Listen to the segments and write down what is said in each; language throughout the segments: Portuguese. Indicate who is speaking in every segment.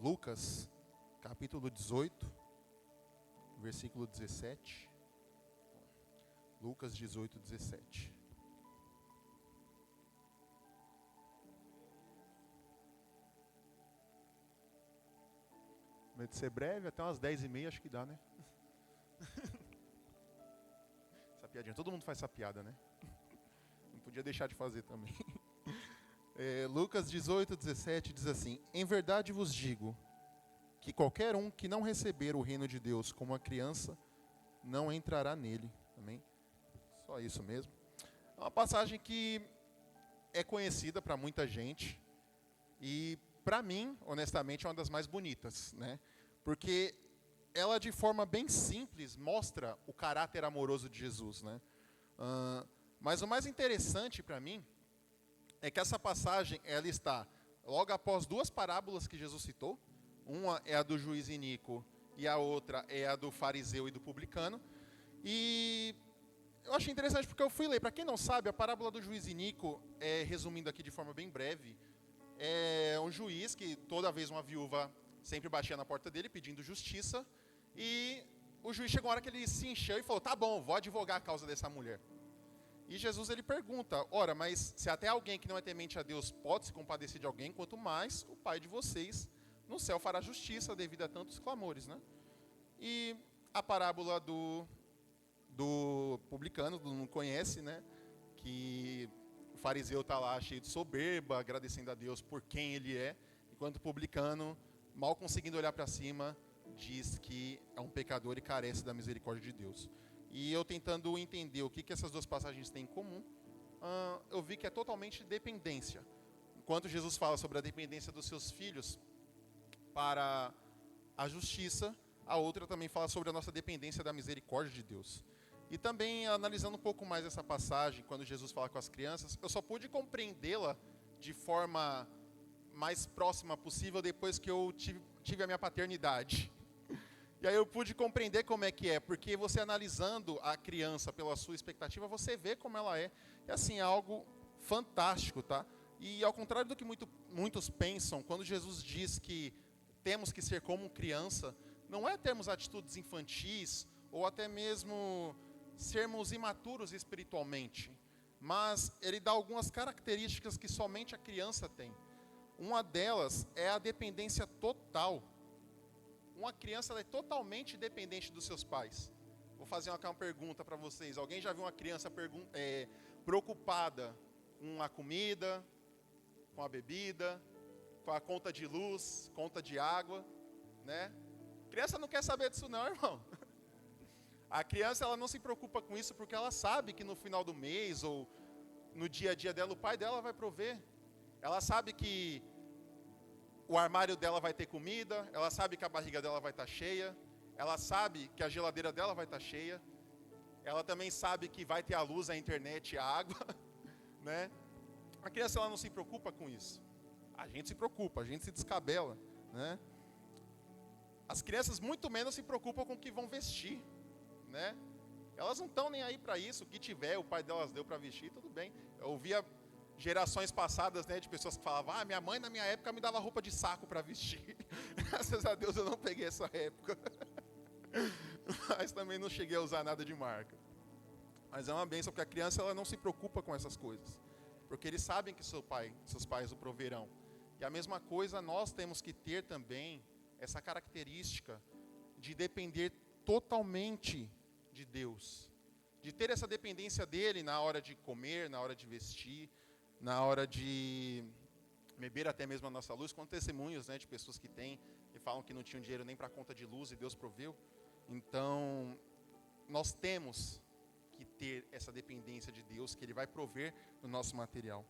Speaker 1: Lucas, capítulo 18, versículo 17. Lucas 18, 17. Medo de ser breve, até umas 10h30 acho que dá, né? Essa piadinha, todo mundo faz essa piada, né? Não podia deixar de fazer também. Lucas 18, 17 diz assim: Em verdade vos digo que qualquer um que não receber o reino de Deus como uma criança, não entrará nele. Amém? Só isso mesmo. É uma passagem que é conhecida para muita gente e, para mim, honestamente, é uma das mais bonitas, né? Porque ela, de forma bem simples, mostra o caráter amoroso de Jesus, né? Mas o mais interessante para mim é que essa passagem ela está logo após duas parábolas que Jesus citou. Uma é a do juiz iníquo e a outra é a do fariseu e do publicano. E eu achei interessante porque eu fui ler. Para quem não sabe, a parábola do juiz iníquo, resumindo aqui de forma bem breve, é um juiz que toda vez uma viúva sempre batia na porta dele pedindo justiça. E o juiz chegou uma hora que ele se encheu e falou: tá bom, vou advogar a causa dessa mulher. E Jesus ele pergunta: ora, mas se até alguém que não é temente a Deus pode se compadecer de alguém, quanto mais o Pai de vocês no céu fará justiça devido a tantos clamores, né? E a parábola do publicano, todo mundo conhece, né? Que o fariseu está lá cheio de soberba, agradecendo a Deus por quem ele é, enquanto o publicano, mal conseguindo olhar para cima, diz que é um pecador e carece da misericórdia de Deus. E eu tentando entender o que essas duas passagens têm em comum, eu vi que é totalmente dependência. Enquanto Jesus fala sobre a dependência dos seus filhos para a justiça, a outra também fala sobre a nossa dependência da misericórdia de Deus. E também, analisando um pouco mais essa passagem, quando Jesus fala com as crianças, eu só pude compreendê-la de forma mais próxima possível depois que eu tive a minha paternidade. E aí eu pude compreender como é que é, porque você analisando a criança pela sua expectativa, você vê como ela é. E assim, é algo fantástico, tá? E ao contrário do que muitos pensam, quando Jesus diz que temos que ser como criança, não é termos atitudes infantis, ou até mesmo sermos imaturos espiritualmente. Mas ele dá algumas características que somente a criança tem. Uma delas é a dependência total. Uma criança ela é totalmente dependente dos seus pais. Vou fazer uma pergunta para vocês. Alguém já viu uma criança preocupada com a comida, com a bebida, com a conta de luz, conta de água, né? A criança não quer saber disso não, irmão. A criança ela não se preocupa com isso porque ela sabe que no final do mês ou no dia a dia dela, o pai dela vai prover. Ela sabe que o armário dela vai ter comida, ela sabe que a barriga dela vai estar cheia, ela sabe que a geladeira dela vai estar cheia, ela também sabe que vai ter a luz, a internet, a água, né? A criança ela não se preocupa com isso. A gente se preocupa, a gente se descabela, né? As crianças muito menos se preocupam com o que vão vestir, né? Elas não estão nem aí para isso, o que tiver, o pai delas deu para vestir, tudo bem. Eu ouvia gerações passadas, né, de pessoas que falavam: minha mãe na minha época me dava roupa de saco para vestir. Graças a Deus eu não peguei essa época. Mas também não cheguei a usar nada de marca. Mas é uma bênção, porque a criança ela não se preocupa com essas coisas. Porque eles sabem que seus pais o proverão. E a mesma coisa nós temos que ter também essa característica de depender totalmente de Deus. De ter essa dependência dele na hora de comer, na hora de vestir, na hora de beber até mesmo a nossa luz, com testemunhos, né, de pessoas que têm e falam que não tinham dinheiro nem para a conta de luz e Deus proveu. Então, nós temos que ter essa dependência de Deus, que Ele vai prover no nosso material.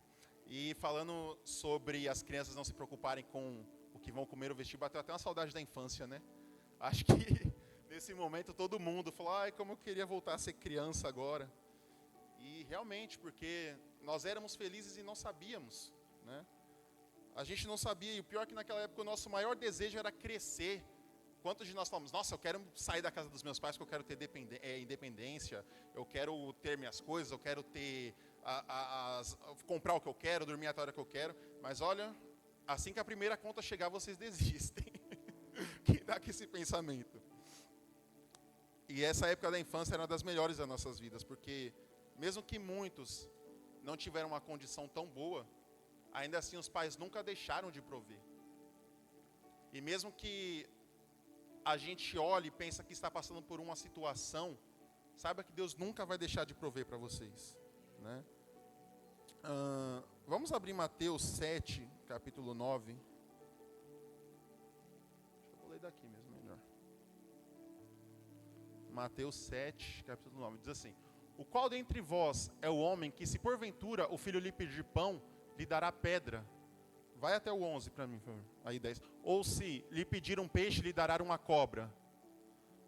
Speaker 1: E falando sobre as crianças não se preocuparem com o que vão comer ou vestir, bateu até uma saudade da infância, né? Acho que nesse momento todo mundo falou: ai, como eu queria voltar a ser criança agora. E realmente, porque nós éramos felizes e não sabíamos, né? A gente não sabia, e o pior é que naquela época o nosso maior desejo era crescer. Quantos de nós falamos: nossa, eu quero sair da casa dos meus pais porque eu quero ter independência, eu quero ter minhas coisas, eu quero ter comprar o que eu quero, dormir até a hora que eu quero. Mas olha, assim que a primeira conta chegar, vocês desistem. tá com esse pensamento. E essa época da infância era uma das melhores das nossas vidas, porque mesmo que muitos não tiveram uma condição tão boa, ainda assim os pais nunca deixaram de prover. E mesmo que a gente olhe e pensa que está passando por uma situação, saiba que Deus nunca vai deixar de prover para vocês, né? Vamos abrir Mateus 7, capítulo 9. Eu vou ler daqui mesmo, melhor. Mateus 7, capítulo 9, diz assim: o qual dentre vós é o homem que, se porventura o filho lhe pedir pão, lhe dará pedra? Vai até o 11 para mim, por favor. Aí 10. Ou se lhe pedir um peixe, lhe dará uma cobra?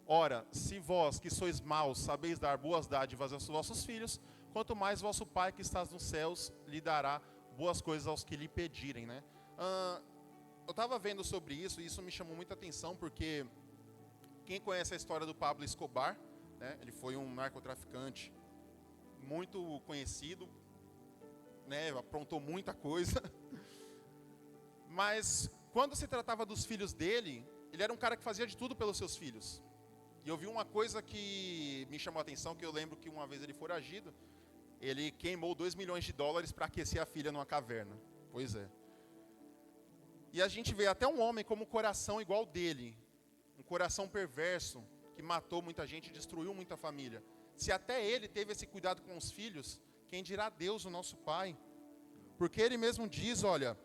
Speaker 1: Ora, se vós que sois maus sabeis dar boas dádivas aos vossos filhos, quanto mais vosso Pai que estás nos céus lhe dará boas coisas aos que lhe pedirem, né? Eu estava vendo sobre isso e isso me chamou muita atenção, porque quem conhece a história do Pablo Escobar, né? Ele foi um narcotraficante muito conhecido, né? Aprontou muita coisa. Mas quando se tratava dos filhos dele, ele era um cara que fazia de tudo pelos seus filhos. E eu vi uma coisa que me chamou a atenção, que eu lembro que uma vez ele foragido, ele queimou $2 milhões para aquecer a filha numa caverna. Pois é. E a gente vê até um homem como um coração igual dele, um coração perverso, que matou muita gente, destruiu muita família. Se até ele teve esse cuidado com os filhos, quem dirá Deus, o nosso Pai? Porque ele mesmo diz, olha,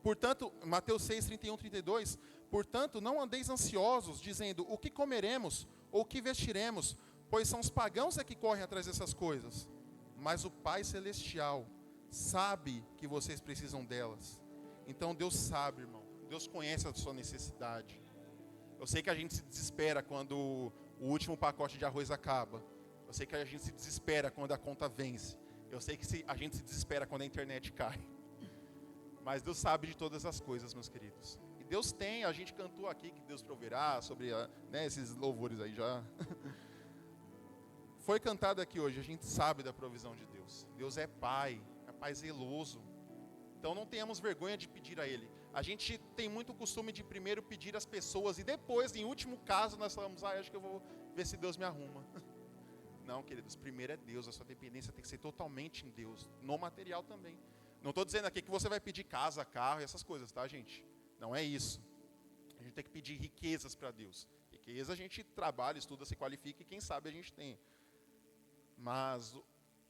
Speaker 1: portanto, Mateus 6, 31, 32, portanto, não andeis ansiosos, dizendo, o que comeremos, ou o que vestiremos, pois são os pagãos que correm atrás dessas coisas. Mas o Pai Celestial sabe que vocês precisam delas. Então Deus sabe, irmão. Deus conhece a sua necessidade. Eu sei que a gente se desespera quando o último pacote de arroz acaba. Eu sei que a gente se desespera quando a conta vence. Eu sei que a gente se desespera quando a internet cai. Mas Deus sabe de todas as coisas, meus queridos. E Deus tem, a gente cantou aqui que Deus proverá, sobre esses louvores aí já. Foi cantado aqui hoje, a gente sabe da provisão de Deus. Deus é Pai zeloso. Então não tenhamos vergonha de pedir a Ele. A gente tem muito costume de primeiro pedir às pessoas e depois, em último caso, nós falamos, acho que eu vou ver se Deus me arruma. Não, queridos, primeiro é Deus, a sua dependência tem que ser totalmente em Deus, no material também. Não estou dizendo aqui que você vai pedir casa, carro e essas coisas, tá, gente? Não é isso. A gente tem que pedir riquezas para Deus. Riqueza a gente trabalha, estuda, se qualifica e quem sabe a gente tem. Mas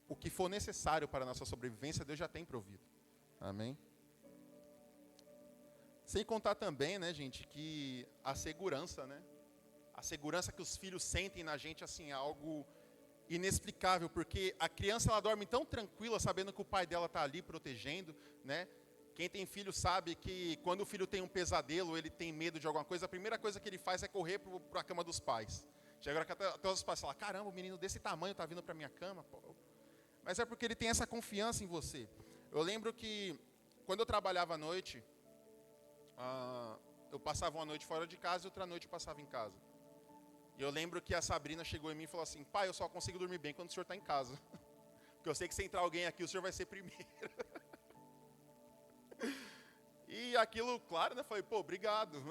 Speaker 1: o que for necessário para a nossa sobrevivência, Deus já tem provido. Amém? Sem contar também, né, gente, que a segurança, né? A segurança que os filhos sentem na gente, assim, é algo inexplicável, porque a criança, ela dorme tão tranquila, sabendo que o pai dela está ali protegendo, né? Quem tem filho sabe que quando o filho tem um pesadelo, ele tem medo de alguma coisa, a primeira coisa que ele faz é correr para a cama dos pais. Chega que até os pais falam, caramba, um menino desse tamanho está vindo para minha cama. Pô. Mas é porque ele tem essa confiança em você. Eu lembro que quando eu trabalhava à noite, eu passava uma noite fora de casa e outra noite eu passava em casa. E eu lembro que a Sabrina chegou em mim e falou assim, pai, eu só consigo dormir bem quando o senhor está em casa. Porque eu sei que se entrar alguém aqui, o senhor vai ser primeiro. E aquilo, claro, né? Falei, pô, obrigado.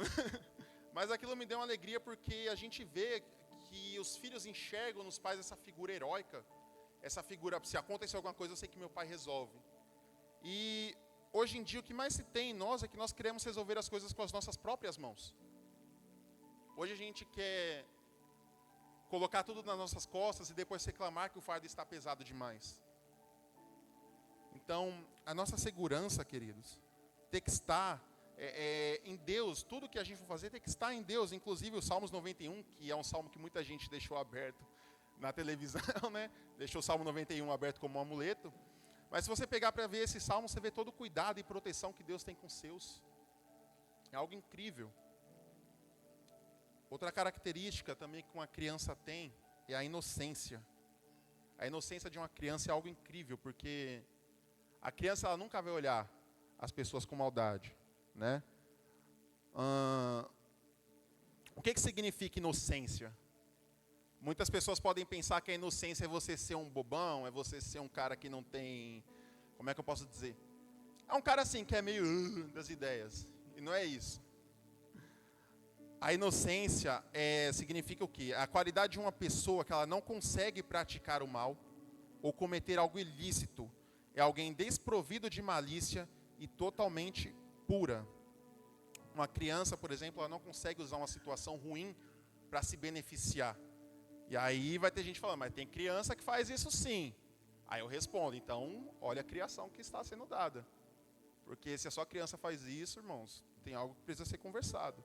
Speaker 1: Mas aquilo me deu uma alegria porque a gente vê que os filhos enxergam nos pais essa figura heróica. Essa figura, se acontecer alguma coisa, eu sei que meu pai resolve. E hoje em dia o que mais se tem em nós é que nós queremos resolver as coisas com as nossas próprias mãos. Hoje a gente quer colocar tudo nas nossas costas e depois reclamar que o fardo está pesado demais. Então, a nossa segurança, queridos, tem que estar em Deus. Tudo que a gente for fazer tem que estar em Deus. Inclusive o Salmos 91, que é um salmo que muita gente deixou aberto na televisão, né? Deixou o Salmo 91 aberto como um amuleto. Mas se você pegar para ver esse salmo, você vê todo o cuidado e proteção que Deus tem com os seus. É algo incrível. Outra característica também que uma criança tem é a inocência. A inocência de uma criança é algo incrível, porque a criança ela nunca vai olhar as pessoas com maldade, né? O que significa inocência? Muitas pessoas podem pensar que a inocência é você ser um bobão, é você ser um cara que não tem... Como é que eu posso dizer? É um cara assim que é meio das ideias. E não é isso. A inocência significa o quê? A qualidade de uma pessoa que ela não consegue praticar o mal ou cometer algo ilícito. É alguém desprovido de malícia e totalmente pura. Uma criança, por exemplo, ela não consegue usar uma situação ruim para se beneficiar. E aí vai ter gente falando, mas tem criança que faz isso sim. Aí eu respondo, então olha a criação que está sendo dada. Porque se a sua criança faz isso, irmãos, tem algo que precisa ser conversado.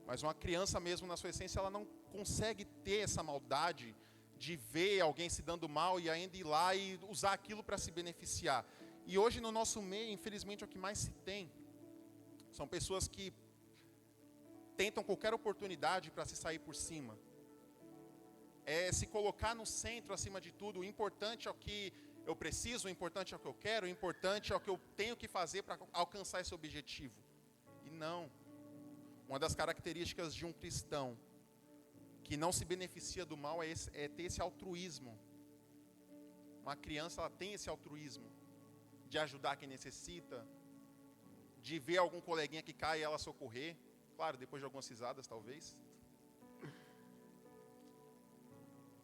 Speaker 1: Mas uma criança mesmo, na sua essência, ela não consegue ter essa maldade de ver alguém se dando mal e ainda ir lá e usar aquilo para se beneficiar. E hoje no nosso meio, infelizmente, é o que mais se tem. São pessoas que tentam qualquer oportunidade para se sair por cima. É se colocar no centro acima de tudo. O importante é o que eu preciso, o importante é o que eu quero, o importante é o que eu tenho que fazer para alcançar esse objetivo. E não. Uma das características de um cristão que não se beneficia do mal é ter esse altruísmo. Uma criança, ela tem esse altruísmo de ajudar quem necessita, de ver algum coleguinha que cai e ela socorrer. Claro, depois de algumas risadas, talvez.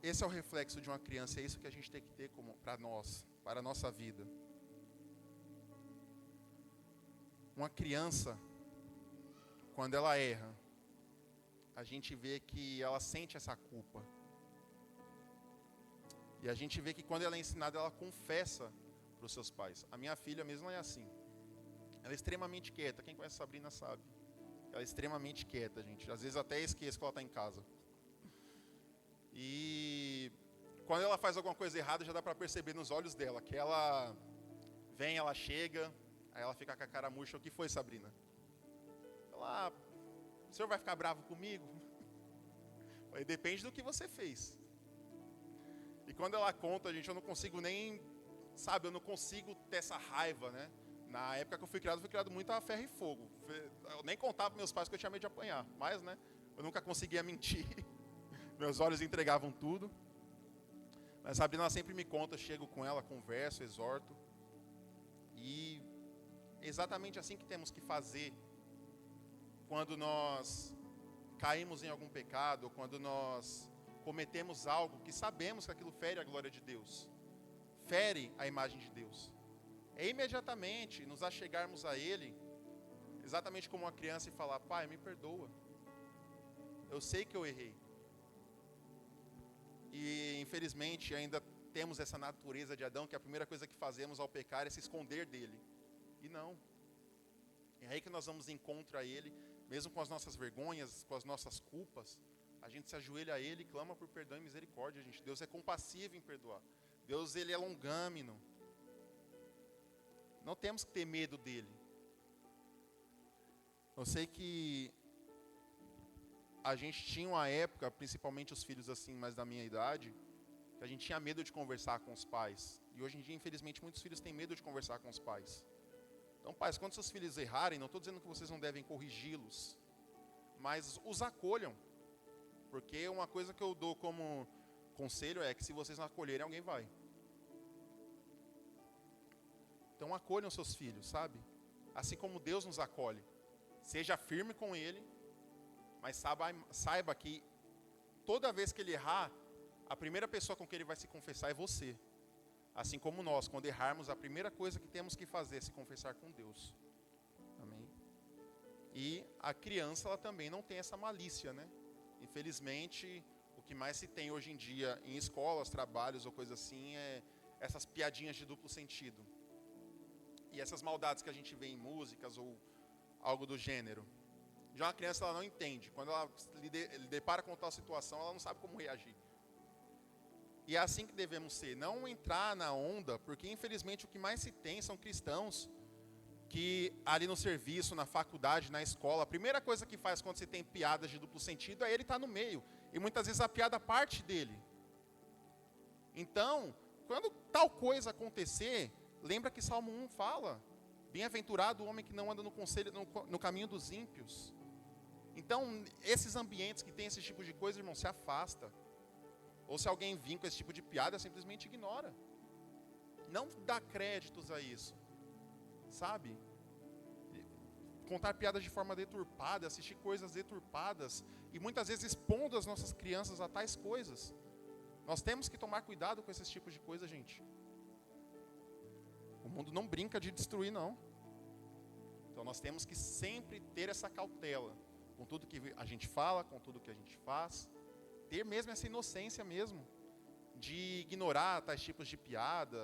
Speaker 1: Esse é o reflexo de uma criança, é isso que a gente tem que ter para nós, para a nossa vida. Uma criança, quando ela erra, a gente vê que ela sente essa culpa. E a gente vê que quando ela é ensinada, ela confessa para os seus pais. A minha filha mesmo é assim. Ela é extremamente quieta. Quem conhece a Sabrina sabe. Ela é extremamente quieta, gente. Às vezes até esqueço que ela está em casa. E quando ela faz alguma coisa errada, já dá para perceber nos olhos dela. Que ela vem, ela chega, aí ela fica com a cara murcha. O que foi, Sabrina? Ela, o senhor vai ficar bravo comigo? Aí depende do que você fez. E quando ela conta, gente, eu não consigo nem, sabe, eu não consigo ter essa raiva, né? Na época que eu fui criado muito a ferro e fogo. Eu nem contava para meus pais que eu tinha medo de apanhar. Mas, né, eu nunca conseguia mentir. Meus olhos entregavam tudo. Mas a Sabrina, ela sempre me conta, eu chego com ela, converso, exorto. E é exatamente assim que temos que fazer quando nós caímos em algum pecado, ou quando nós cometemos algo que sabemos que aquilo fere a glória de Deus, fere a imagem de Deus. É imediatamente nos achegarmos a Ele, exatamente como uma criança, e falar: Pai, me perdoa. Eu sei que eu errei. E infelizmente ainda temos essa natureza de Adão, que a primeira coisa que fazemos ao pecar é se esconder dele. E não. É aí que nós vamos em encontro a Ele, mesmo com as nossas vergonhas, com as nossas culpas. A gente se ajoelha a Ele e clama por perdão e misericórdia, gente. Deus é compassivo em perdoar. Deus, Ele é longâmino. Não temos que ter medo dEle. Eu sei que a gente tinha uma época, principalmente os filhos assim, mais da minha idade, que a gente tinha medo de conversar com os pais. E hoje em dia, infelizmente, muitos filhos têm medo de conversar com os pais. Então, pais, quando seus filhos errarem, não estou dizendo que vocês não devem corrigi-los, mas os acolham. Porque uma coisa que eu dou como conselho é que se vocês não acolherem, alguém vai. Então acolham seus filhos, sabe? Assim como Deus nos acolhe. Seja firme com Ele, mas saiba que toda vez que Ele errar, a primeira pessoa com quem Ele vai se confessar é você. Assim como nós, quando errarmos, a primeira coisa que temos que fazer é se confessar com Deus. Amém? E a criança, ela também não tem essa malícia, né? Infelizmente, o que mais se tem hoje em dia em escolas, trabalhos ou coisa assim, é essas piadinhas de duplo sentido. E essas maldades que a gente vê em músicas ou algo do gênero. Já uma criança, ela não entende. Quando ela lhe depara com tal situação, ela não sabe como reagir. E é assim que devemos ser. Não entrar na onda, porque infelizmente o que mais se tem são cristãos que ali no serviço, na faculdade, na escola, a primeira coisa que faz quando você tem piadas de duplo sentido é ele estar no meio. E muitas vezes a piada parte dele. Então, quando tal coisa acontecer, lembra que Salmo 1 fala: bem-aventurado o homem que não anda no conselho, no caminho dos ímpios. Então, esses ambientes que tem esse tipo de coisa, irmão, se afasta. Ou se alguém vir com esse tipo de piada, simplesmente ignora. Não dá créditos a isso. Sabe? contar piadas de forma deturpada, assistir coisas deturpadas e muitas vezes expondo as nossas crianças a tais coisas. Nós temos que tomar cuidado com esses tipos de coisa, gente. O mundo não brinca de destruir, não. Então nós temos que sempre ter essa cautela com tudo que a gente fala, com tudo que a gente faz. Ter mesmo essa inocência mesmo de ignorar tais tipos de piada,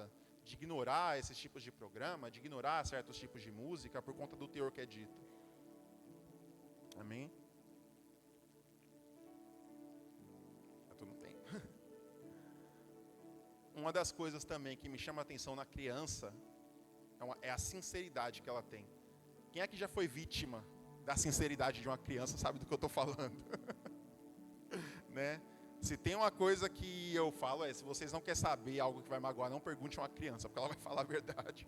Speaker 1: de ignorar esses tipos de programa, de ignorar certos tipos de música por conta do teor que é dito. Amém? Eu não tenho. Uma das coisas também que me chama a atenção na criança é a sinceridade que ela tem. Quem é que já foi vítima da sinceridade de uma criança sabe do que eu estou falando. Né? Se tem uma coisa que eu falo se vocês não querem saber algo que vai magoar, não pergunte a uma criança, porque ela vai falar a verdade.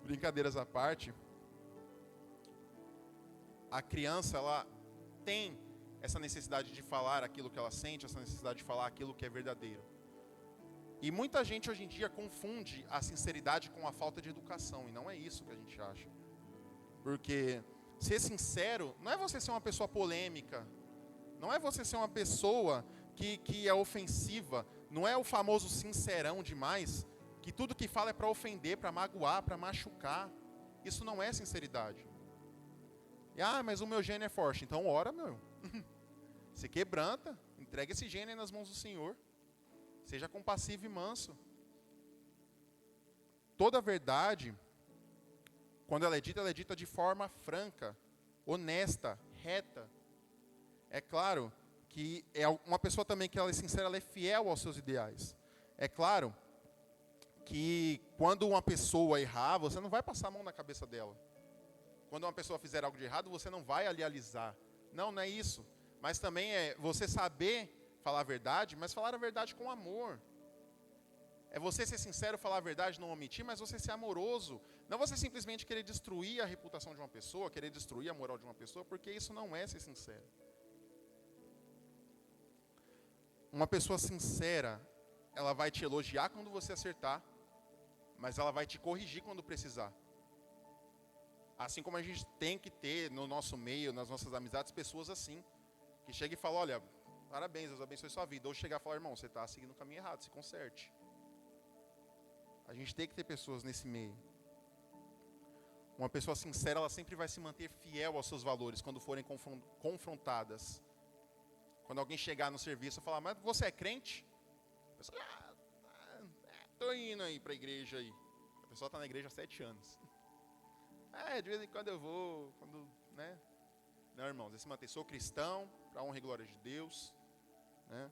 Speaker 1: Brincadeiras à parte, a criança, ela tem essa necessidade de falar aquilo que ela sente, essa necessidade de falar aquilo que é verdadeiro. E muita gente hoje em dia confunde a sinceridade com a falta de educação, e não é isso que a gente acha. Porque ser sincero não é você ser uma pessoa polêmica, não é você ser uma pessoa que é ofensiva, não é o famoso sincerão demais, que tudo que fala é para ofender, para magoar, para machucar. Isso não é sinceridade. Mas o meu gênio é forte, então ora, meu. Se quebranta, entrega esse gênio nas mãos do Senhor. Seja compassivo e manso. Toda verdade, quando ela é dita de forma franca, honesta, reta. É claro que é uma pessoa também que ela é sincera, ela é fiel aos seus ideais. É claro que quando uma pessoa errar, você não vai passar a mão na cabeça dela. Quando uma pessoa fizer algo de errado, você não vai ali alisar. Não é isso. Mas também é você saber falar a verdade, mas falar a verdade com amor. É você ser sincero, falar a verdade, não omitir, mas você ser amoroso. Não você simplesmente querer destruir a reputação de uma pessoa, querer destruir a moral de uma pessoa, porque isso não é ser sincero. Uma pessoa sincera, ela vai te elogiar quando você acertar, mas ela vai te corrigir quando precisar. Assim como a gente tem que ter no nosso meio, nas nossas amizades, pessoas assim, que chegam e falam, olha, parabéns, Deus abençoe sua vida. Ou chegar e falar, irmão, você está seguindo o caminho errado, se conserte. A gente tem que ter pessoas nesse meio. Uma pessoa sincera, ela sempre vai se manter fiel aos seus valores quando forem confrontadas. Quando alguém chegar no serviço e falar, mas você é crente? A pessoa, estou indo aí para a igreja aí. A pessoa está na igreja há 7 anos. De vez em quando eu vou, né? Não, irmãos, esse manter, sou cristão, para a honra e glória de Deus, né?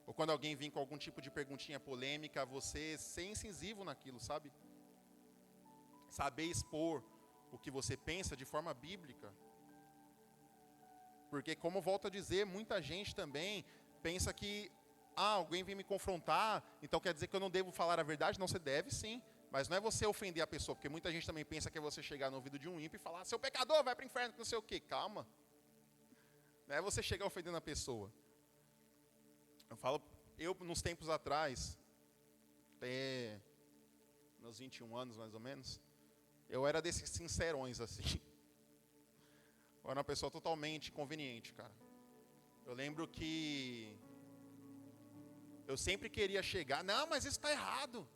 Speaker 1: Ou quando alguém vem com algum tipo de perguntinha polêmica, você ser incisivo naquilo, sabe? Saber expor o que você pensa de forma bíblica. Porque, como volto a dizer, muita gente também pensa que alguém vem me confrontar, então quer dizer que eu não devo falar a verdade. Não, você deve sim, mas não é você ofender a pessoa, porque muita gente também pensa que é você chegar no ouvido de um ímpio e falar, seu pecador, vai para o inferno, não sei o quê. Calma. Não é você chegar ofendendo a pessoa. Eu nos tempos atrás, até nos 21 anos mais ou menos, eu era desses sincerões assim. Eu era uma pessoa totalmente inconveniente, cara. Eu lembro que eu sempre queria chegar, não, mas isso está errado.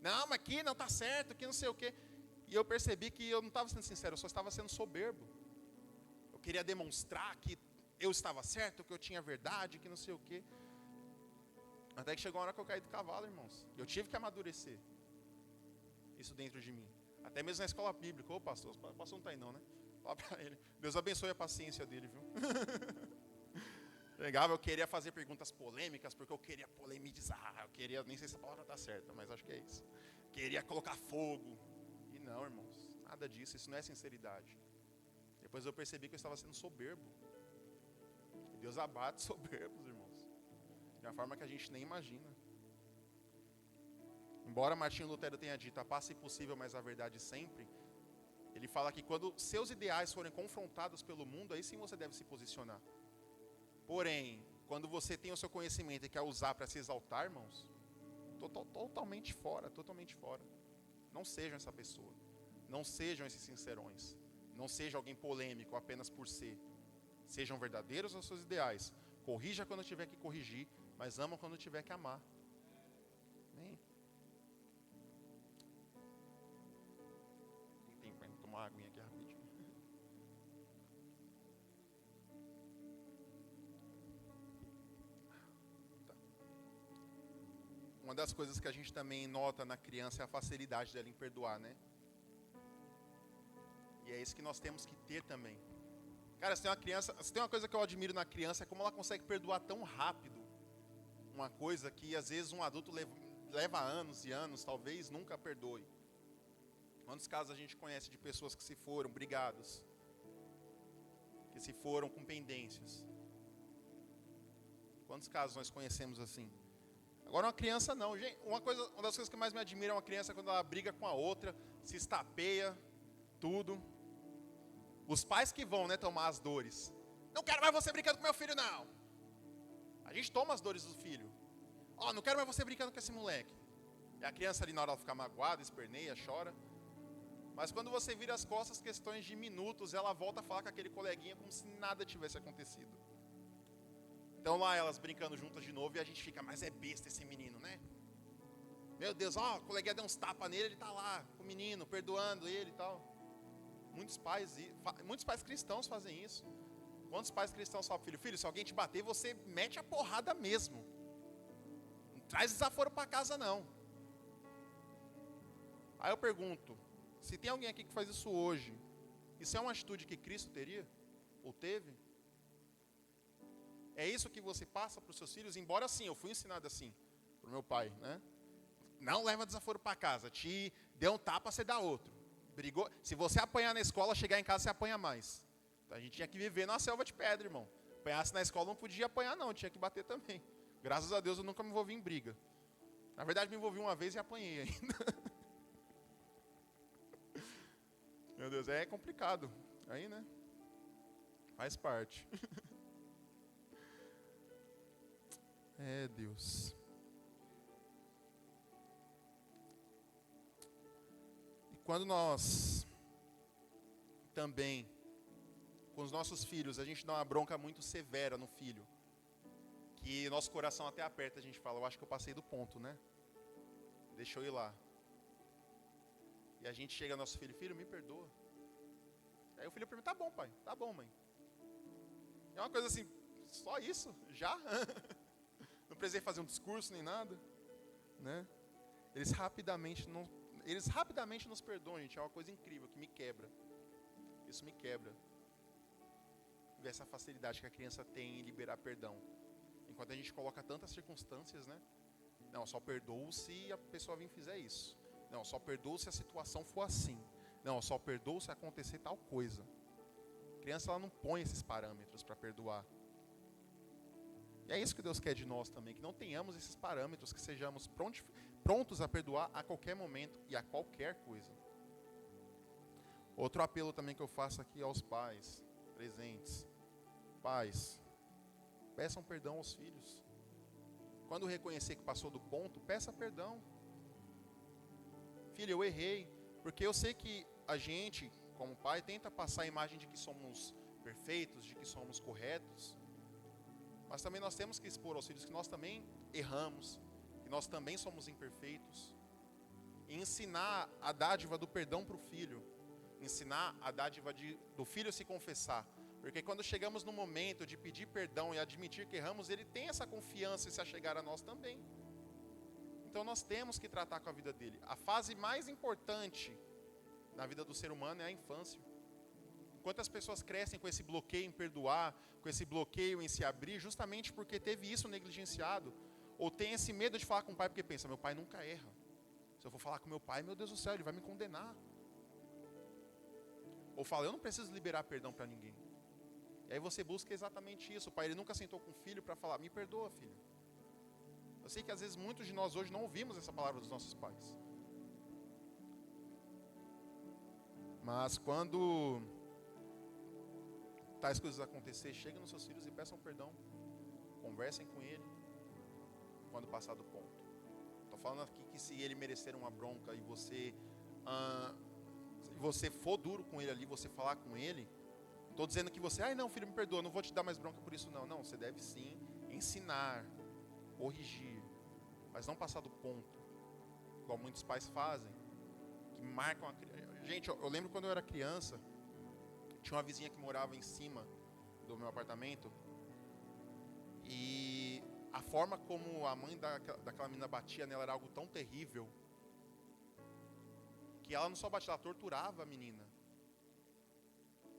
Speaker 1: Não, mas aqui não está certo, aqui não sei o quê. E eu percebi que eu não estava sendo sincero, eu só estava sendo soberbo. Eu queria demonstrar que eu estava certo, que eu tinha verdade, que não sei o quê. Até que chegou a hora que eu caí do cavalo, irmãos. Eu tive que amadurecer isso dentro de mim. Até mesmo na escola bíblica. Ô pastor, o pastor não está aí não, né? Fala para ele. Deus abençoe a paciência dele, viu? Chegava, eu queria fazer perguntas polêmicas, porque eu queria polemizar. Eu queria, nem sei se a palavra está certa, mas acho que é isso. Queria colocar fogo. E não, irmãos, nada disso. Isso não é sinceridade. Depois eu percebi que eu estava sendo soberbo. E Deus abate soberbos, irmãos. De uma forma que a gente nem imagina. Embora Martinho Lutero tenha dito, a paz é impossível, mas a verdade sempre. Ele fala que quando seus ideais forem confrontados pelo mundo, aí sim você deve se posicionar. Porém, quando você tem o seu conhecimento e quer usar para se exaltar, irmãos, totalmente fora, totalmente fora. Não sejam essa pessoa. Não sejam esses sincerões. Não seja alguém polêmico apenas por ser. Sejam verdadeiros aos seus ideais. Corrija quando tiver que corrigir, mas ama quando tiver que amar. Amém? Tem tempo, vou tomar uma aguinha aqui rapidinho. Tá. Uma das coisas que a gente também nota na criança é a facilidade dela em perdoar, né? E é isso que nós temos que ter também. Cara, se tem uma coisa que eu admiro na criança, é como ela consegue perdoar tão rápido uma coisa que às vezes um adulto leva anos e anos, talvez nunca perdoe. Quantos casos a gente conhece de pessoas que se foram brigados, que se foram com pendências? Quantos casos nós conhecemos assim? Agora uma criança não, gente, uma das coisas que mais me admira é uma criança quando ela briga com a outra, se estapeia, tudo. Os pais que vão, né, tomar as dores. Não quero mais você brincando com meu filho, não. A gente toma as dores do filho. Não quero mais você brincando com esse moleque. E a criança ali na hora ela fica magoada, esperneia, chora. Mas quando você vira as costas, questões de minutos, ela volta a falar com aquele coleguinha como se nada tivesse acontecido. Então lá elas brincando juntas de novo e a gente fica, mas é besta esse menino, né? Meu Deus, o coleguinha deu uns tapas nele, ele tá lá com o menino, perdoando ele e tal. Muitos pais cristãos fazem isso. Quantos pais cristãos falam, filho, se alguém te bater, você mete a porrada mesmo. Não traz desaforo para casa, não. Aí eu pergunto, se tem alguém aqui que faz isso hoje, isso é uma atitude que Cristo teria? Ou teve? É isso que você passa para os seus filhos? Embora sim, eu fui ensinado assim, para o meu pai, né? Não leva desaforo para casa, te deu um tapa, você dá outro. Brigou. Se você apanhar na escola, chegar em casa, você apanha mais. Então a gente tinha que viver numa selva de pedra, irmão. Apanhasse na escola, não podia apanhar não, tinha que bater também. Graças a Deus eu nunca me envolvi em briga. Na verdade me envolvi uma vez e apanhei ainda. Meu Deus, é complicado. Aí, né? Faz parte. É, Deus. Quando nós também, com os nossos filhos, a gente dá uma bronca muito severa no filho, que nosso coração até aperta, a gente fala, eu acho que eu passei do ponto, né? Deixa eu ir lá. E a gente chega ao nosso filho, me perdoa. Aí o filho pergunta, tá bom pai, tá bom mãe. É uma coisa assim, só isso? Já? Não precisei fazer um discurso nem nada, né? Eles rapidamente nos perdoam, gente. É uma coisa incrível, que me quebra. Isso me quebra. Ver essa facilidade que a criança tem em liberar perdão. Enquanto a gente coloca tantas circunstâncias, né? Não, só perdoo se a pessoa vir e fizer isso. Não, só perdoo se a situação for assim. Não, só perdoo se acontecer tal coisa. A criança, ela não põe esses parâmetros para perdoar. E é isso que Deus quer de nós também, que não tenhamos esses parâmetros, que sejamos prontos a perdoar a qualquer momento e a qualquer coisa. Outro apelo também que eu faço aqui aos pais presentes. Pais, peçam perdão aos filhos. Quando reconhecer que passou do ponto, peça perdão. Filho, eu errei. Porque eu sei que a gente, como pai, tenta passar a imagem de que somos perfeitos, de que somos corretos. Mas também nós temos que expor aos filhos que nós também erramos, que nós também somos imperfeitos. E ensinar a dádiva do perdão para o filho. Ensinar a dádiva do filho se confessar. Porque quando chegamos no momento de pedir perdão e admitir que erramos, ele tem essa confiança em se achegar a nós também. Então nós temos que tratar com a vida dele. A fase mais importante na vida do ser humano é a infância. Quantas pessoas crescem com esse bloqueio em perdoar, com esse bloqueio em se abrir, justamente porque teve isso negligenciado. Ou tem esse medo de falar com o pai porque pensa, meu pai nunca erra. Se eu for falar com meu pai, meu Deus do céu, ele vai me condenar. Ou fala, eu não preciso liberar perdão para ninguém. E aí você busca exatamente isso. O pai, ele nunca sentou com o filho para falar, me perdoa, filho. Eu sei que às vezes muitos de nós hoje não ouvimos essa palavra dos nossos pais. Mas quando tais coisas acontecer, cheguem nos seus filhos e peçam perdão. Conversem com ele quando passar do ponto. Estou falando aqui que se ele merecer uma bronca e você Se você for duro com ele ali, você falar com ele, estou dizendo que você, ai não, filho, me perdoa, não vou te dar mais bronca por isso não. Não, você deve sim ensinar, corrigir, mas não passar do ponto, igual muitos pais fazem, que marcam a criança. Gente, eu lembro quando eu era criança, tinha uma vizinha que morava em cima do meu apartamento, e a forma como a mãe daquela menina batia nela era algo tão terrível, que ela não só batia, ela torturava a menina.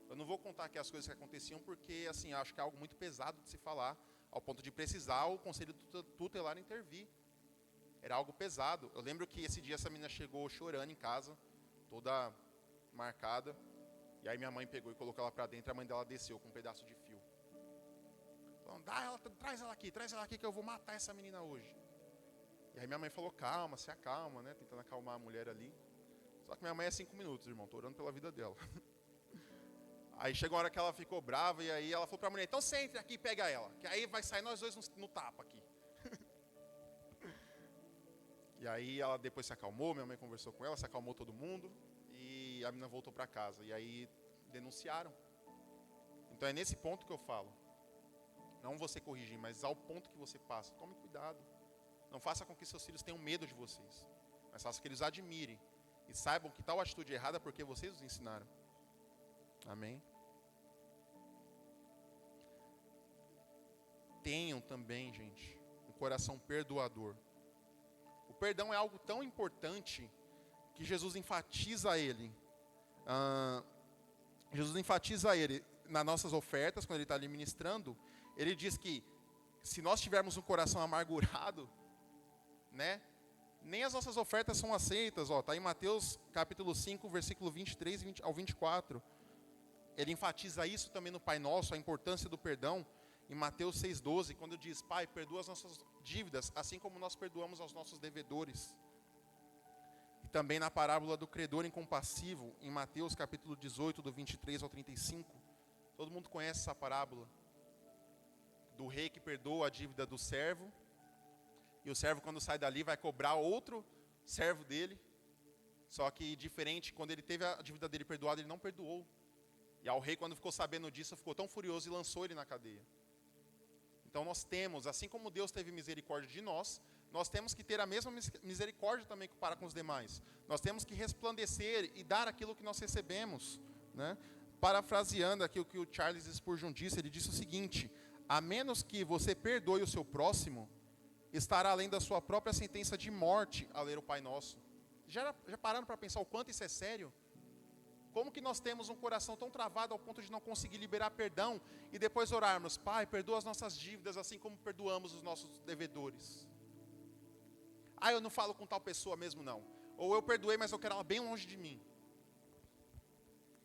Speaker 1: Eu não vou contar aqui as coisas que aconteciam, porque assim, acho que é algo muito pesado de se falar, ao ponto de precisar o conselho tutelar intervir. Era algo pesado. Eu lembro que esse dia essa menina chegou chorando em casa, toda marcada, e aí minha mãe pegou e colocou ela pra dentro, e a mãe dela desceu com um pedaço de fio. Falando, traz ela aqui que eu vou matar essa menina hoje. E aí minha mãe falou, calma, se acalma, né? Tentando acalmar a mulher ali. Só que minha mãe é 5 minutos, irmão, tô orando pela vida dela. Aí chegou a hora que ela ficou brava, e aí ela falou pra mulher, então você entra aqui e pega ela, que aí vai sair nós dois no tapa aqui. E aí ela depois se acalmou, minha mãe conversou com ela, se acalmou todo mundo, e a menina voltou pra casa. E aí denunciaram. Então é nesse ponto que eu falo. Não você corrigir, mas ao ponto que você passa. Tome cuidado. Não faça com que seus filhos tenham medo de vocês, mas faça que eles admirem e saibam que tal atitude é errada porque vocês os ensinaram. Amém? Tenham também, gente, um coração perdoador. O perdão é algo tão importante que Jesus enfatiza ele. Jesus enfatiza ele nas nossas ofertas, quando ele está ali ministrando. Ele diz que se nós tivermos um coração amargurado, né, nem as nossas ofertas são aceitas. Está em Mateus capítulo 5, versículo 23 ao 24. Ele enfatiza isso também no Pai Nosso, a importância do perdão. Em Mateus 6,12, quando diz, Pai, perdoa as nossas dívidas, assim como nós perdoamos aos nossos devedores. E também na parábola do credor incompassivo, em Mateus capítulo 18, do 23 ao 35. Todo mundo conhece essa parábola. Do rei que perdoa a dívida do servo. E o servo, quando sai dali, vai cobrar outro servo dele. Só que diferente, quando ele teve a dívida dele perdoada, ele não perdoou. E ao rei, quando ficou sabendo disso, ficou tão furioso e lançou ele na cadeia. Então nós temos, assim como Deus teve misericórdia de nós temos que ter a mesma misericórdia também para com os demais. Nós temos que resplandecer e dar aquilo que nós recebemos, né? Parafraseando aqui o que o Charles Spurgeon disse, ele disse o seguinte: a menos que você perdoe o seu próximo, estará além da sua própria sentença de morte a ler o Pai Nosso. Já pararam para pensar o quanto isso é sério? Como que nós temos um coração tão travado ao ponto de não conseguir liberar perdão e depois orarmos, Pai, perdoa as nossas dívidas assim como perdoamos os nossos devedores. Ah, eu não falo com tal pessoa mesmo não. Ou eu perdoei, mas eu quero ela bem longe de mim.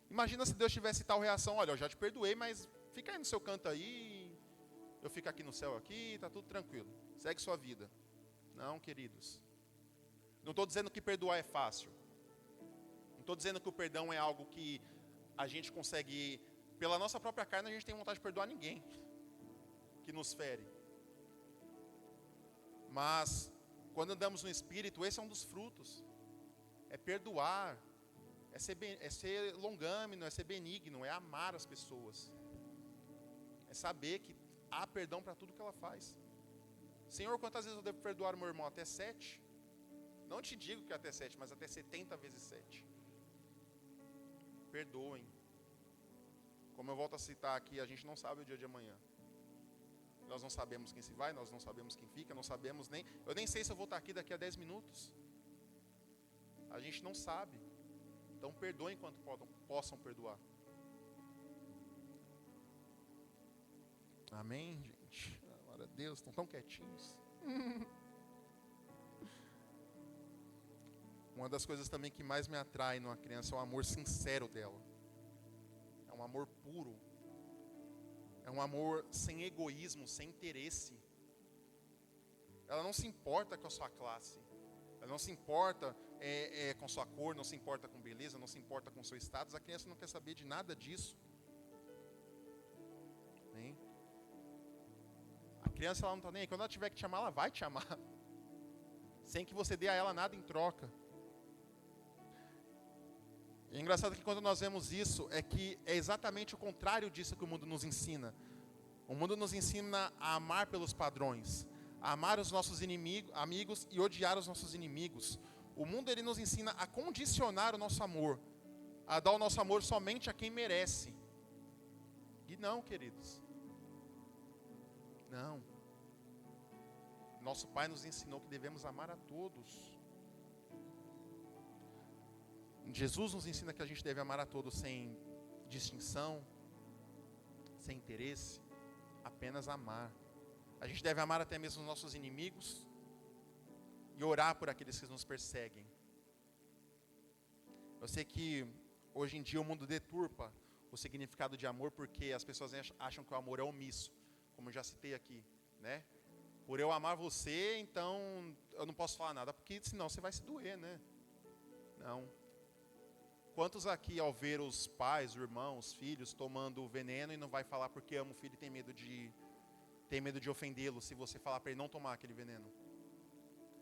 Speaker 1: Imagina se Deus tivesse tal reação, olha, eu já te perdoei, mas fica aí no seu canto aí, eu fico aqui no céu aqui, tá tudo tranquilo. Segue sua vida. Não, queridos. Não estou dizendo que perdoar é fácil. Não estou dizendo que o perdão é algo que a gente consegue, pela nossa própria carne, a gente tem vontade de perdoar ninguém que nos fere. Mas, quando andamos no Espírito, esse é um dos frutos. É perdoar, é ser longâmino, é ser benigno, é amar as pessoas. É saber que há perdão para tudo que ela faz. Senhor, quantas vezes eu devo perdoar o meu irmão? Até 7? Não te digo que até 7, mas até 70 vezes 7. Perdoem. Como eu volto a citar aqui, a gente não sabe o dia de amanhã. Nós não sabemos quem se vai, nós não sabemos quem fica, não sabemos nem... Eu nem sei se eu vou estar aqui daqui a 10 minutos. A gente não sabe. Então perdoem enquanto possam perdoar. Amém, gente? Glória a Deus, estão tão quietinhos. Uma das coisas também que mais me atrai numa criança é o amor sincero dela. É um amor puro. É um amor sem egoísmo, sem interesse. Ela não se importa com a sua classe. Ela não se importa com sua cor, não se importa com beleza, não se importa com seu status. A criança não quer saber de nada disso. Hein? A criança ela não está nem aí. Quando ela tiver que te amar, ela vai te amar. Sem que você dê a ela nada em troca. E é engraçado que quando nós vemos isso, é que é exatamente o contrário disso que o mundo nos ensina. O mundo nos ensina a amar pelos padrões, a amar os nossos amigos e odiar os nossos inimigos. O mundo ele nos ensina a condicionar o nosso amor, a dar o nosso amor somente a quem merece. E não, queridos. Não. Nosso Pai nos ensinou que devemos amar a todos. Jesus nos ensina que a gente deve amar a todos sem distinção, sem interesse, apenas amar. A gente deve amar até mesmo os nossos inimigos e orar por aqueles que nos perseguem. Eu sei que hoje em dia o mundo deturpa o significado de amor porque as pessoas acham que o amor é omisso, como eu já citei aqui, né? Por eu amar você, então eu não posso falar nada, porque senão você vai se doer, né? Não. Quantos aqui, ao ver os pais, os irmãos, os filhos tomando o veneno e não vai falar porque ama o filho e tem medo de ofendê-lo se você falar para ele não tomar aquele veneno?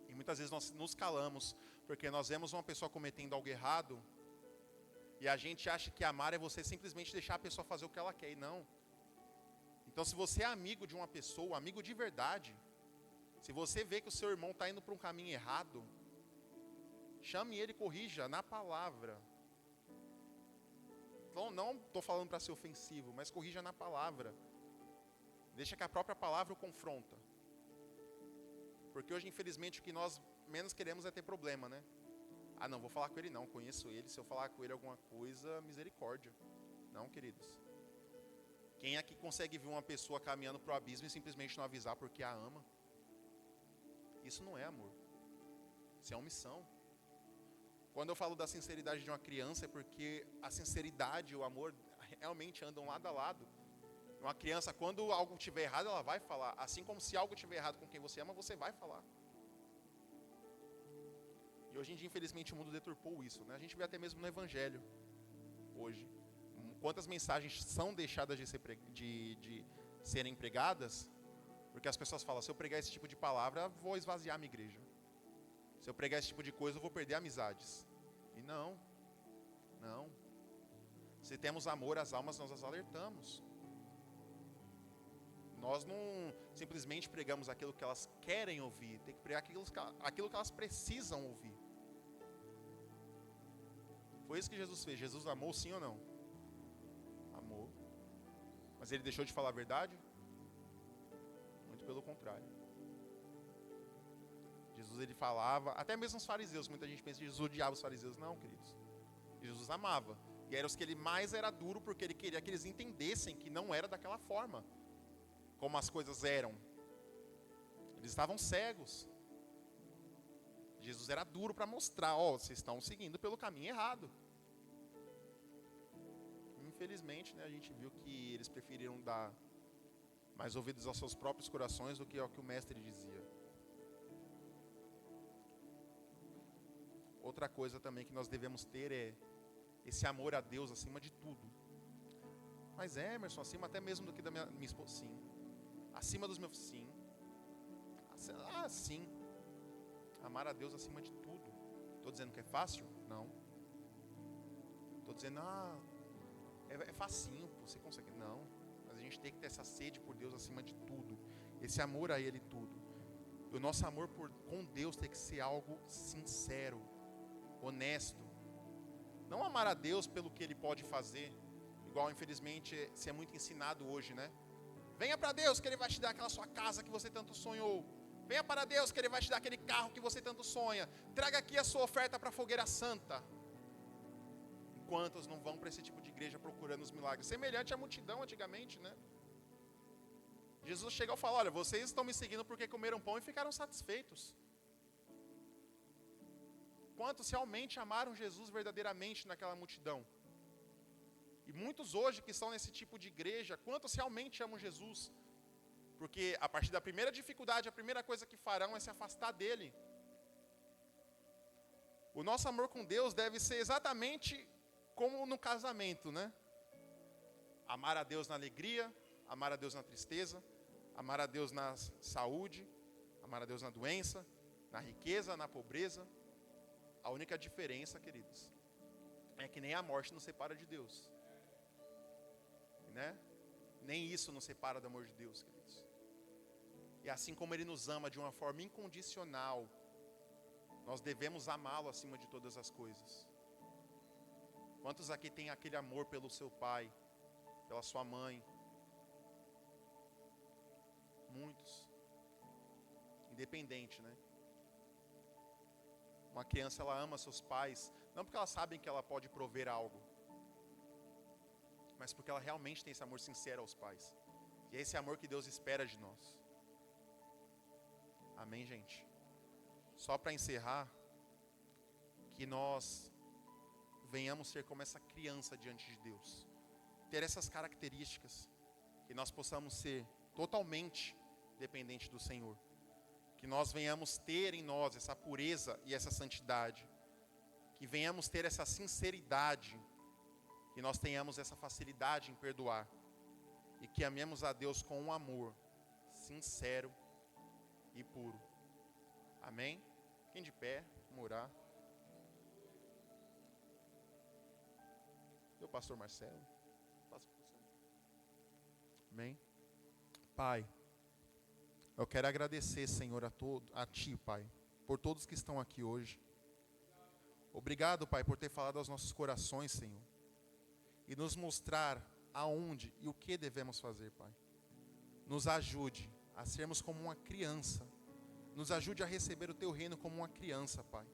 Speaker 1: E muitas vezes nós nos calamos porque nós vemos uma pessoa cometendo algo errado e a gente acha que amar é você simplesmente deixar a pessoa fazer o que ela quer, e não. Então, se você é amigo de uma pessoa, amigo de verdade, se você vê que o seu irmão está indo para um caminho errado, chame ele e corrija na palavra. Não estou falando para ser ofensivo, mas corrija na palavra. Deixa que a própria palavra o confronta. Porque hoje, infelizmente, o que nós menos queremos é ter problema, né? Ah, não, vou falar com ele não, conheço ele. Se eu falar com ele alguma coisa, misericórdia. Não, queridos. Quem aqui consegue ver uma pessoa caminhando para o abismo e simplesmente não avisar porque a ama? Isso não é amor. Isso é omissão. Quando eu falo da sinceridade de uma criança, é porque a sinceridade e o amor realmente andam lado a lado. Uma criança, quando algo estiver errado, ela vai falar. Assim como se algo estiver errado com quem você ama, você vai falar. E hoje em dia, infelizmente, o mundo deturpou isso, né? A gente vê até mesmo no Evangelho, hoje. Quantas mensagens são deixadas de serem pregadas, porque as pessoas falam, se eu pregar esse tipo de palavra, vou esvaziar a minha igreja. Se eu pregar esse tipo de coisa, eu vou perder amizades. E não. Se temos amor às almas, nós as alertamos. Nós não simplesmente pregamos aquilo que elas querem ouvir. Tem que pregar aquilo que elas precisam ouvir. Foi isso que Jesus fez. Jesus amou sim ou não? Amou. Mas ele deixou de falar a verdade? Muito pelo contrário. Jesus ele falava, até mesmo os fariseus, muita gente pensa que Jesus odiava os fariseus. Não, queridos. Jesus amava. E eram os que ele mais era duro porque ele queria que eles entendessem que não era daquela forma. Como as coisas eram. Eles estavam cegos. Jesus era duro para mostrar, vocês estão seguindo pelo caminho errado. Infelizmente, né, a gente viu que eles preferiram dar mais ouvidos aos seus próprios corações do que ao que o mestre dizia. Outra coisa também que nós devemos ter é esse amor a Deus acima de tudo. Mas Emerson, acima até mesmo do que da minha esposa, sim. Acima dos meus, sim. Sim. Amar a Deus acima de tudo. Estou dizendo que é fácil? Não. Estou dizendo, é facinho, você consegue. Não. Mas a gente tem que ter essa sede por Deus acima de tudo. Esse amor a Ele tudo. O nosso amor com Deus tem que ser algo sincero, honesto. Não amar a Deus pelo que Ele pode fazer, igual infelizmente se é muito ensinado hoje, né? Venha para Deus que Ele vai te dar aquela sua casa que você tanto sonhou. Venha para Deus que Ele vai te dar aquele carro que você tanto sonha. Traga aqui a sua oferta para a fogueira santa. Quantos não vão para esse tipo de igreja procurando os milagres? Semelhante à multidão antigamente, né? Jesus chega e fala, olha, vocês estão me seguindo porque comeram pão e ficaram satisfeitos. Quantos realmente amaram Jesus verdadeiramente naquela multidão? E muitos hoje que estão nesse tipo de igreja, quantos realmente amam Jesus? Porque a partir da primeira dificuldade, a primeira coisa que farão é se afastar dele. O nosso amor com Deus deve ser exatamente como no casamento, né? Amar a Deus na alegria, amar a Deus na tristeza, amar a Deus na saúde, amar a Deus na doença, na riqueza, na pobreza. A única diferença, queridos, é que nem a morte nos separa de Deus, né? Nem isso nos separa do amor de Deus, queridos. E assim como Ele nos ama de uma forma incondicional, nós devemos amá-lo acima de todas as coisas. Quantos aqui têm aquele amor pelo seu pai, pela sua mãe? Muitos. Independente, né? Uma criança, ela ama seus pais, não porque elas sabem que ela pode prover algo, mas porque ela realmente tem esse amor sincero aos pais. E é esse amor que Deus espera de nós. Amém, gente? Só para encerrar, que nós venhamos ser como essa criança diante de Deus. Ter essas características. Que nós possamos ser totalmente dependentes do Senhor. Que nós venhamos ter em nós essa pureza e essa santidade. Que venhamos ter essa sinceridade. Que nós tenhamos essa facilidade em perdoar. E que amemos a Deus com um amor sincero e puro. Amém? Fiquem de pé, vamos orar. E o pastor Marcelo. Amém? Pai, eu quero agradecer, Senhor, a Ti, Pai, por todos que estão aqui hoje. Obrigado, Pai, por ter falado aos nossos corações, Senhor. E nos mostrar aonde e o que devemos fazer, Pai. Nos ajude a sermos como uma criança. Nos ajude a receber o Teu reino como uma criança, Pai.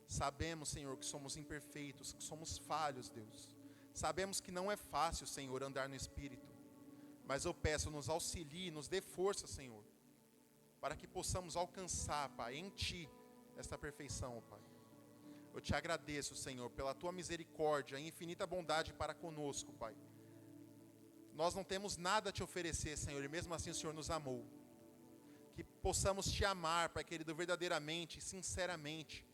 Speaker 1: Sabemos, Senhor, que somos imperfeitos, que somos falhos, Deus. Sabemos que não é fácil, Senhor, andar no Espírito. Mas eu peço, nos auxilie, nos dê força, Senhor. Para que possamos alcançar, Pai, em Ti, esta perfeição, Pai. Eu Te agradeço, Senhor, pela Tua misericórdia e infinita bondade para conosco, Pai. Nós não temos nada a Te oferecer, Senhor, e mesmo assim o Senhor nos amou. Que possamos Te amar, Pai querido, verdadeiramente, sinceramente.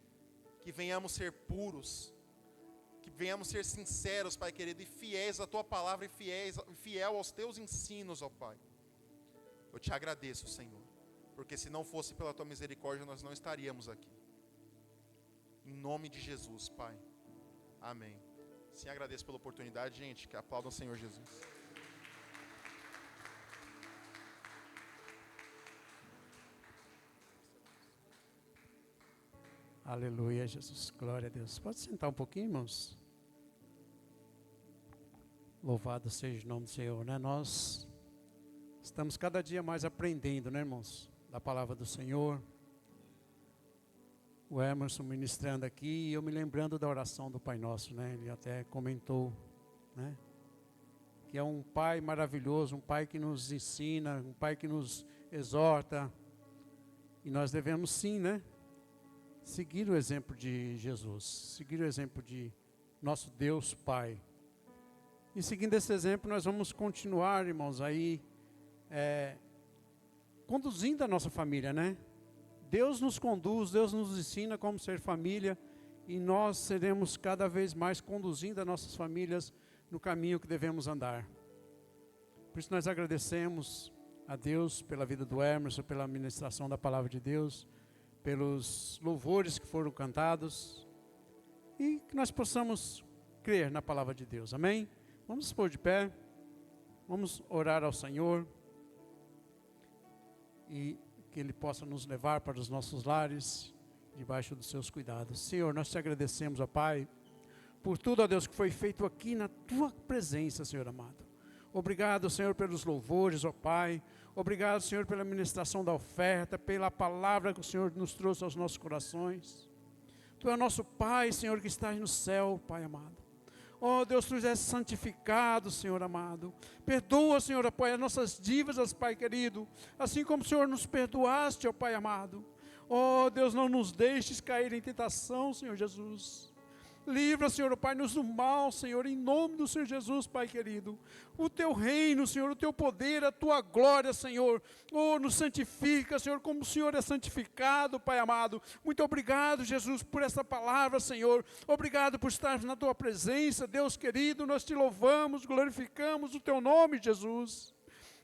Speaker 1: Que venhamos ser puros. Que venhamos ser sinceros, Pai querido, e fiéis à Tua palavra e fiel aos Teus ensinos, ó Pai. Eu Te agradeço, Senhor. Porque se não fosse pela Tua misericórdia, nós não estaríamos aqui. Em nome de Jesus, Pai. Amém. Sim, agradeço pela oportunidade, gente. Que aplaudam o Senhor Jesus.
Speaker 2: Aleluia, Jesus. Glória a Deus. Pode sentar um pouquinho, irmãos? Louvado seja o nome do Senhor, né? Nós estamos cada dia mais aprendendo, né, irmãos? Da palavra do Senhor. O Emerson ministrando aqui e eu me lembrando da oração do Pai Nosso, né? Ele até comentou, né? Que é um Pai maravilhoso, um Pai que nos ensina, um Pai que nos exorta. E nós devemos sim, né? Seguir o exemplo de Jesus, seguir o exemplo de nosso Deus Pai. E seguindo esse exemplo, nós vamos continuar, irmãos, aí, conduzindo a nossa família, né? Deus nos conduz, Deus nos ensina como ser família, e nós seremos cada vez mais conduzindo as nossas famílias no caminho que devemos andar. Por isso nós agradecemos a Deus pela vida do Emerson, pela ministração da palavra de Deus, pelos louvores que foram cantados, e que nós possamos crer na palavra de Deus, amém? Vamos nos pôr de pé, vamos orar ao Senhor, e que Ele possa nos levar para os nossos lares, debaixo dos seus cuidados. Senhor, nós te agradecemos, ó Pai, por tudo, ó Deus, que foi feito aqui na Tua presença, Senhor amado. Obrigado, Senhor, pelos louvores, ó Pai. Obrigado, Senhor, pela ministração da oferta, pela palavra que o Senhor nos trouxe aos nossos corações. Tu é o nosso Pai, Senhor, que estás no céu, Pai amado. Oh, Deus, Tu és santificado, Senhor amado. Perdoa, Senhor, ó Pai, as nossas dívidas, Pai querido. Assim como o Senhor nos perdoaste, ó Pai amado. Oh, Deus, não nos deixes cair em tentação, Senhor Jesus. Livra, Senhor, Pai-nos do mal, Senhor, em nome do Senhor Jesus, Pai querido. O Teu reino, Senhor, o Teu poder, a Tua glória, Senhor. Oh, nos santifica, Senhor, como o Senhor é santificado, Pai amado. Muito obrigado, Jesus, por essa palavra, Senhor. Obrigado por estar na Tua presença, Deus querido. Nós Te louvamos, glorificamos o Teu nome, Jesus.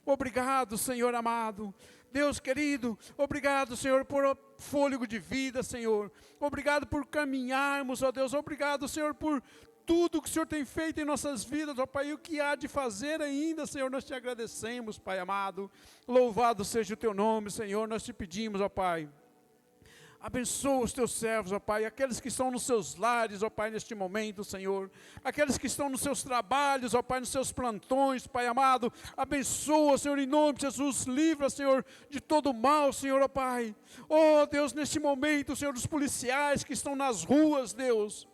Speaker 2: Obrigado, Senhor amado. Deus querido, obrigado, Senhor, por fôlego de vida, Senhor. Obrigado por caminharmos, ó Deus. Obrigado, Senhor, por tudo que o Senhor tem feito em nossas vidas, ó Pai, e o que há de fazer ainda, Senhor, nós te agradecemos, Pai amado. Louvado seja o teu nome, Senhor, nós te pedimos, ó Pai. Abençoa os teus servos, ó Pai, aqueles que estão nos seus lares, ó Pai, neste momento, Senhor. Aqueles que estão nos seus trabalhos, ó Pai, nos seus plantões, Pai amado. Abençoa, Senhor, em nome de Jesus. Livra, Senhor, de todo mal, Senhor, ó Pai. Oh, Deus, neste momento, Senhor, dos policiais que estão nas ruas, Deus,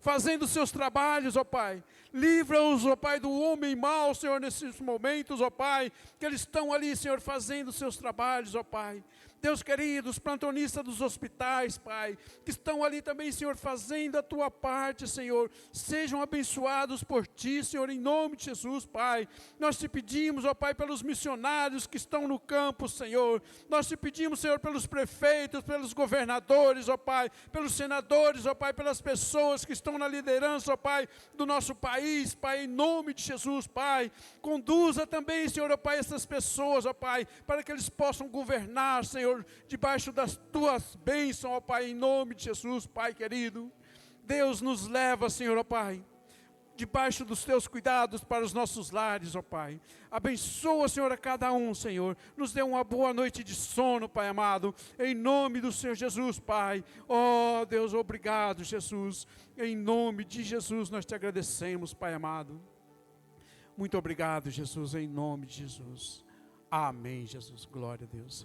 Speaker 2: fazendo seus trabalhos, ó Pai. Livra-os, ó Pai, do homem mau, Senhor, nesses momentos, ó Pai, que eles estão ali, Senhor, fazendo seus trabalhos, ó Pai. Deus querido, os plantonistas dos hospitais, Pai, que estão ali também, Senhor, fazendo a tua parte, Senhor, sejam abençoados por ti, Senhor, em nome de Jesus, Pai. Nós te pedimos, ó Pai, pelos missionários que estão no campo, Senhor. Nós te pedimos, Senhor, pelos prefeitos, pelos governadores, ó Pai, pelos senadores, ó Pai, pelas pessoas que estão na liderança, ó Pai, do nosso país, Pai, em nome de Jesus, Pai. Conduza também, Senhor, ó Pai, essas pessoas, ó Pai, para que eles possam governar, Senhor, debaixo das tuas bênçãos, ó Pai, em nome de Jesus, Pai querido. Deus nos leva, Senhor, ó Pai, debaixo dos teus cuidados para os nossos lares, ó Pai. Abençoa, Senhor, a cada um, Senhor. Nos dê uma boa noite de sono, Pai amado, em nome do Senhor Jesus, Pai. Oh, Deus, obrigado, Jesus. Em nome de Jesus, nós te agradecemos, Pai amado. Muito obrigado, Jesus, em nome de Jesus. Amém, Jesus. Glória a Deus.